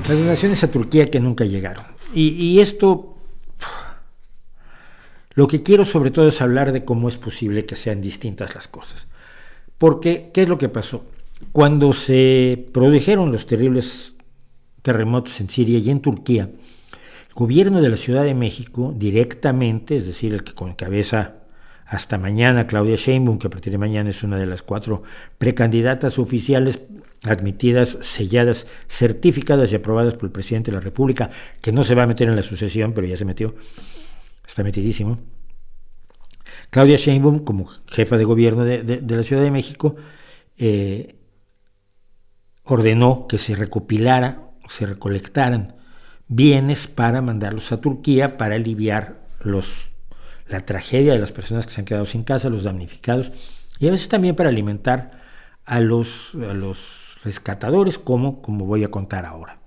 Las donaciones a Turquía que nunca llegaron. Y esto, lo que quiero sobre todo es hablar de cómo es posible que sean distintas las cosas. Porque, ¿qué es lo que pasó? Cuando se produjeron los terribles terremotos en Siria y en Turquía, el gobierno de la Ciudad de México directamente, es decir, el que encabeza hasta mañana Claudia Sheinbaum, que a partir de mañana es una de las 4 precandidatas oficiales admitidas, selladas, certificadas y aprobadas por el presidente de la República, que no se va a meter en la sucesión, pero ya se metió, está metidísimo. Claudia Sheinbaum, como jefa de gobierno de la Ciudad de México, ordenó que se recolectaran bienes para mandarlos a Turquía para aliviar la tragedia de las personas que se han quedado sin casa, los damnificados, y a veces también para alimentar a los rescatadores, como voy a contar ahora.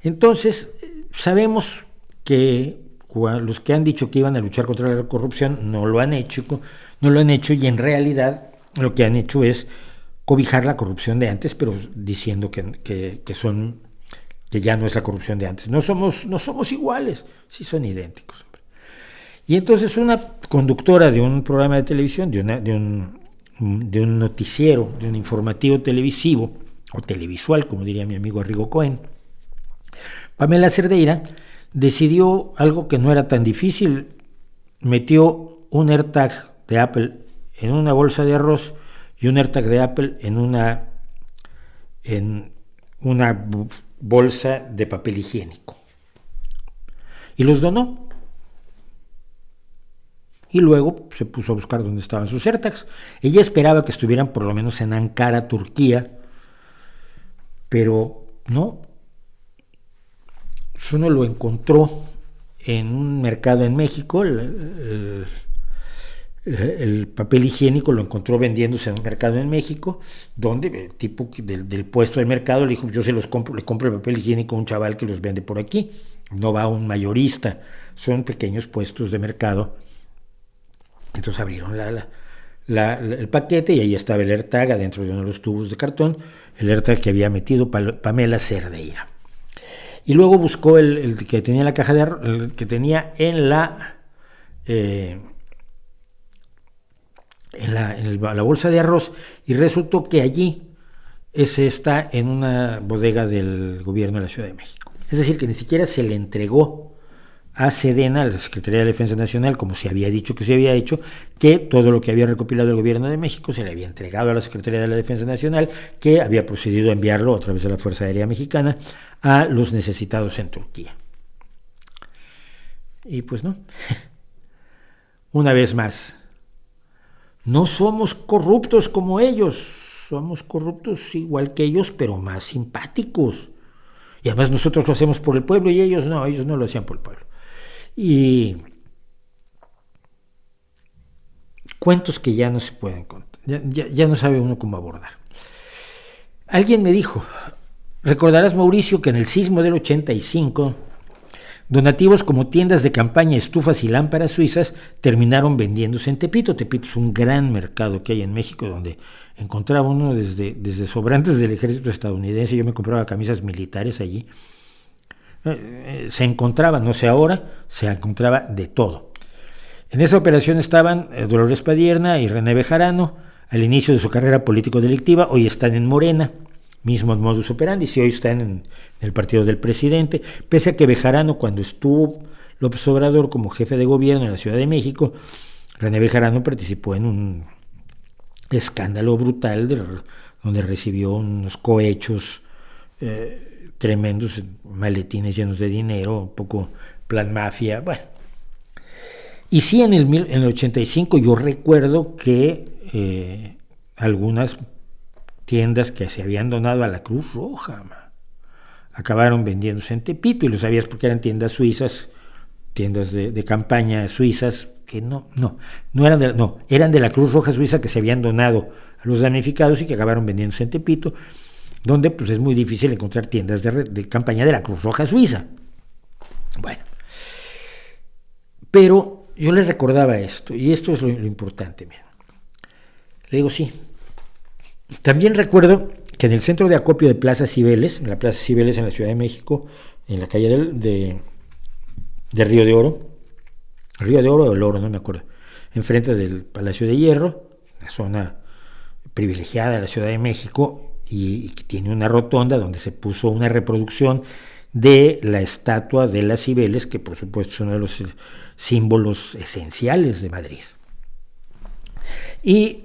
Entonces, sabemos que los que han dicho que iban a luchar contra la corrupción no lo han hecho, y en realidad lo que han hecho es cobijar la corrupción de antes, pero diciendo que ya no es la corrupción de antes. No somos iguales, sí son idénticos. Hombre. Y entonces una conductora de un programa de televisión, de un noticiero, de un informativo televisivo, o televisual, como diría mi amigo Arrigo Cohen, Pamela Cerdeira, decidió algo que no era tan difícil. Metió un AirTag de Apple en una bolsa de arroz y un AirTag de Apple en una bolsa de papel higiénico. Y los donó. Y luego se puso a buscar dónde estaban sus AirTags. Ella esperaba que estuvieran por lo menos en Ankara, Turquía, pero no. Uno lo encontró en un mercado en México, el papel higiénico lo encontró vendiéndose en un mercado en México, donde el tipo del puesto del mercado le dijo: yo le compro el papel higiénico a un chaval que los vende por aquí, no va a un mayorista, son pequeños puestos de mercado. Entonces abrieron el paquete y ahí estaba el AirTag adentro de uno de los tubos de cartón, el AirTag que había metido Pamela Cerdeira. Y luego buscó el que tenía en la caja el que tenía en la bolsa de arroz, y resultó que allí ese está en una bodega del gobierno de la Ciudad de México. Es decir, que ni siquiera se le entregó a Sedena, a la Secretaría de Defensa Nacional, como se había dicho que se había hecho, que todo lo que había recopilado el gobierno de México se le había entregado a la Secretaría de la Defensa Nacional, que había procedido a enviarlo a través de la Fuerza Aérea Mexicana a los necesitados en Turquía. Y pues no. Una vez más, no somos corruptos como ellos, somos corruptos igual que ellos, pero más simpáticos. Y además nosotros lo hacemos por el pueblo y ellos no lo hacían por el pueblo. Y cuentos que ya no se pueden contar, ya no sabe uno cómo abordar. Alguien me dijo: recordarás, Mauricio, que en el sismo del 85, donativos como tiendas de campaña, estufas y lámparas suizas terminaron vendiéndose en Tepito. Tepito es un gran mercado que hay en México, donde encontraba uno desde sobrantes del ejército estadounidense. Yo me compraba camisas militares allí. Se encontraba, no sé ahora, se encontraba de todo. En esa operación estaban Dolores Padierna y René Bejarano, al inicio de su carrera político-delictiva. Hoy están en Morena, mismo modus operandi, si hoy están en el partido del presidente, pese a que Bejarano, cuando estuvo López Obrador como jefe de gobierno en la Ciudad de México, René Bejarano participó en un escándalo brutal donde recibió unos cohechos tremendos, maletines llenos de dinero, un poco plan mafia, bueno. Y sí, en el 85 yo recuerdo que algunas tiendas que se habían donado a la Cruz Roja acabaron vendiéndose en Tepito, y lo sabías porque eran tiendas suizas, tiendas de campaña suizas, que eran de la Cruz Roja Suiza, que se habían donado a los damnificados y que acabaron vendiéndose en Tepito, donde pues es muy difícil encontrar tiendas de campaña de la Cruz Roja Suiza. Bueno, pero yo le recordaba esto, y esto es lo importante. Mira. Le digo, sí. También recuerdo que en el centro de acopio de Plaza Cibeles, en la Plaza Cibeles en la Ciudad de México, en la calle de Río de Oro o El Oro, no me acuerdo, enfrente del Palacio de Hierro, una zona privilegiada de la Ciudad de México, y que tiene una rotonda donde se puso una reproducción de la estatua de las Cibeles, que por supuesto es uno de los símbolos esenciales de Madrid. Y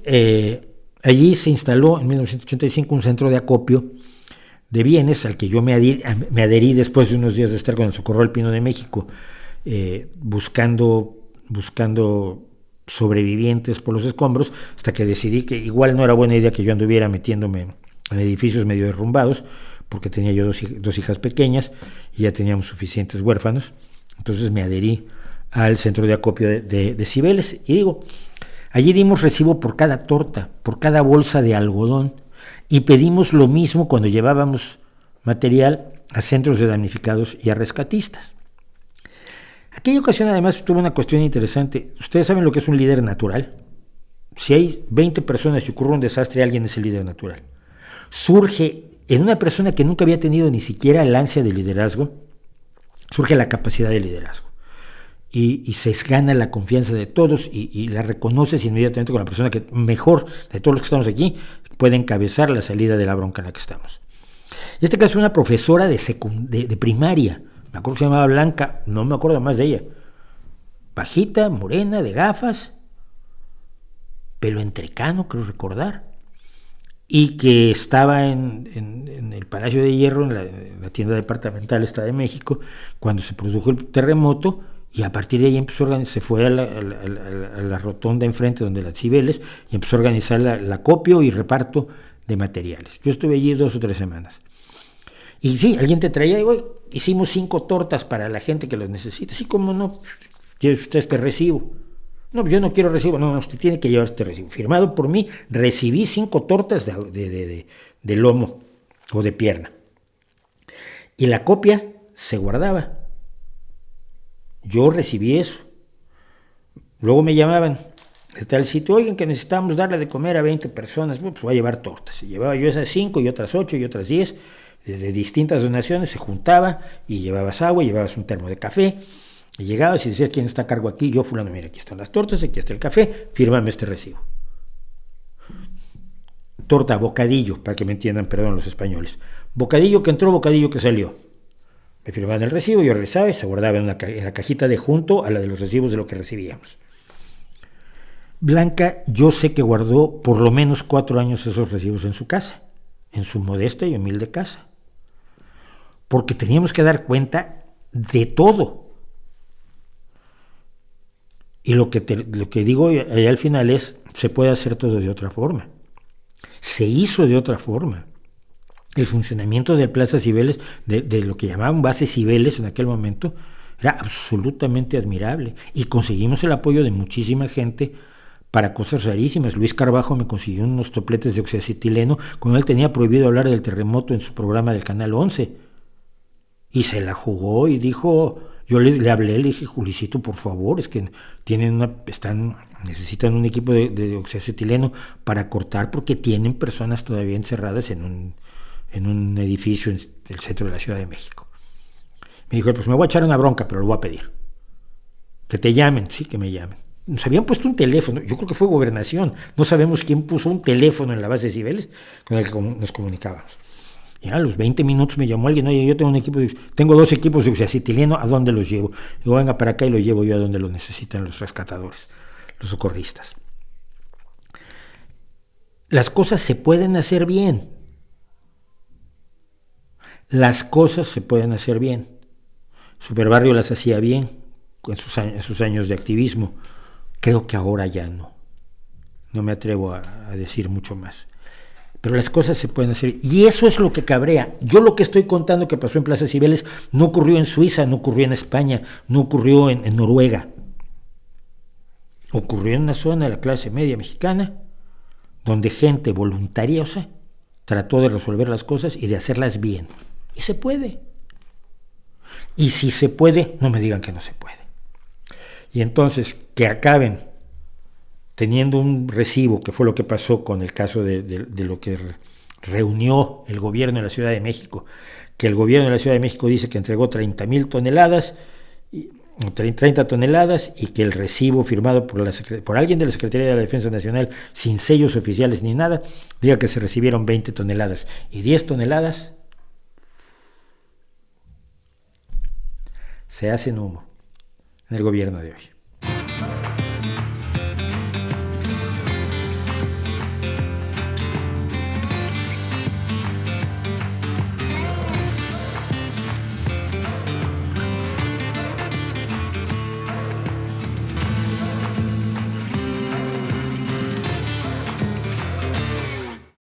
allí se instaló en 1985 un centro de acopio de bienes al que yo me adherí después de unos días de estar con el Socorro Alpino de México, buscando sobrevivientes por los escombros, hasta que decidí que igual no era buena idea que yo anduviera metiéndome en edificios medio derrumbados, porque tenía yo dos hijas pequeñas y ya teníamos suficientes huérfanos. Entonces me adherí al centro de acopio de Cibeles, y digo, allí dimos recibo por cada torta, por cada bolsa de algodón, y pedimos lo mismo cuando llevábamos material a centros de damnificados y a rescatistas. Aquella ocasión además tuvo una cuestión interesante. Ustedes saben lo que es un líder natural. Si hay 20 personas y ocurre un desastre, alguien es el líder natural. Surge en una persona que nunca había tenido ni siquiera el ansia de liderazgo, surge la capacidad de liderazgo. Y se gana la confianza de todos y la reconoces inmediatamente con la persona que mejor de todos los que estamos aquí puede encabezar la salida de la bronca en la que estamos. En este caso, una profesora de primaria, me acuerdo que se llamaba Blanca, no me acuerdo más de ella, bajita, morena, de gafas, pelo entrecano, creo recordar, y que estaba en el Palacio de Hierro, en la tienda departamental esta de México, cuando se produjo el terremoto. Y a partir de ahí empezó se fue a la rotonda enfrente donde las Cibeles y empezó a organizar el acopio y reparto de materiales. Yo estuve allí 2 o 3 semanas. Y sí, alguien te traía, y hicimos 5 tortas para la gente que las necesita. Sí, ¿cómo no? ¿Quiere usted este recibo? No, pues yo no quiero recibo. No, usted tiene que llevar este recibo. Firmado por mí, recibí 5 tortas de lomo o de pierna. Y la copia se guardaba. Yo recibí eso. Luego me llamaban de tal sitio, oigan, que necesitamos darle de comer a 20 personas, pues voy a llevar tortas. Y llevaba yo esas 5 y otras 8 y otras 10 de distintas donaciones, se juntaba y llevabas agua, llevabas un termo de café, y llegabas y decías, ¿quién está a cargo aquí? Yo, fulano, mira, aquí están las tortas, aquí está el café, fírmame este recibo. Torta, bocadillo, para que me entiendan, perdón, los españoles. Bocadillo que entró, bocadillo que salió. Me firmaban el recibo, yo regresaba y se guardaba en la cajita de junto a la de los recibos de lo que recibíamos. Blanca, yo sé que guardó por lo menos 4 años esos recibos en su casa, en su modesta y humilde casa, porque teníamos que dar cuenta de todo. Y lo que digo allá al final es, se puede hacer todo de otra forma. Se hizo de otra forma. El funcionamiento de Plaza Cibeles, de lo que llamaban base Cibeles en aquel momento, era absolutamente admirable. Y conseguimos el apoyo de muchísima gente para cosas rarísimas. Luis Carbajo me consiguió unos topletes de oxacetileno cuando él tenía prohibido hablar del terremoto en su programa del Canal 11. Y se la jugó y dijo, yo le hablé, le dije, Julicito, por favor, es que necesitan un equipo de oxacetileno para cortar porque tienen personas todavía encerradas en un edificio en el centro de la Ciudad de México. Me dijo, pues me voy a echar una bronca, pero lo voy a pedir. Que te llamen, sí, que me llamen. Nos habían puesto un teléfono, yo creo que fue Gobernación, no sabemos quién puso un teléfono en la base de Cibeles con el que nos comunicábamos. Y a los 20 minutos me llamó alguien, oye, yo tengo 2 equipos de oxacetileno, ¿a dónde los llevo? Digo, venga para acá y lo llevo yo a donde lo necesitan los rescatadores, los socorristas. Las cosas se pueden hacer bien. Las cosas se pueden hacer bien. Superbarrio las hacía bien en sus años de activismo. Creo que ahora ya no. No me atrevo a decir mucho más. Pero las cosas se pueden hacer. Y eso es lo que cabrea. Yo lo que estoy contando que pasó en Plaza Cibeles no ocurrió en Suiza, no ocurrió en España, no ocurrió en Noruega. Ocurrió en una zona de la clase media mexicana donde gente voluntariosa trató de resolver las cosas y de hacerlas bien. Y se puede. Y si se puede, no me digan que no se puede. Y entonces, que acaben teniendo un recibo, que fue lo que pasó con el caso de lo que reunió el gobierno de la Ciudad de México, que el gobierno de la Ciudad de México dice que entregó 30,000 toneladas, 30 toneladas, y que el recibo firmado por alguien de la Secretaría de la Defensa Nacional, sin sellos oficiales ni nada, diga que se recibieron 20 toneladas y 10 toneladas se hacen humo en el gobierno de hoy.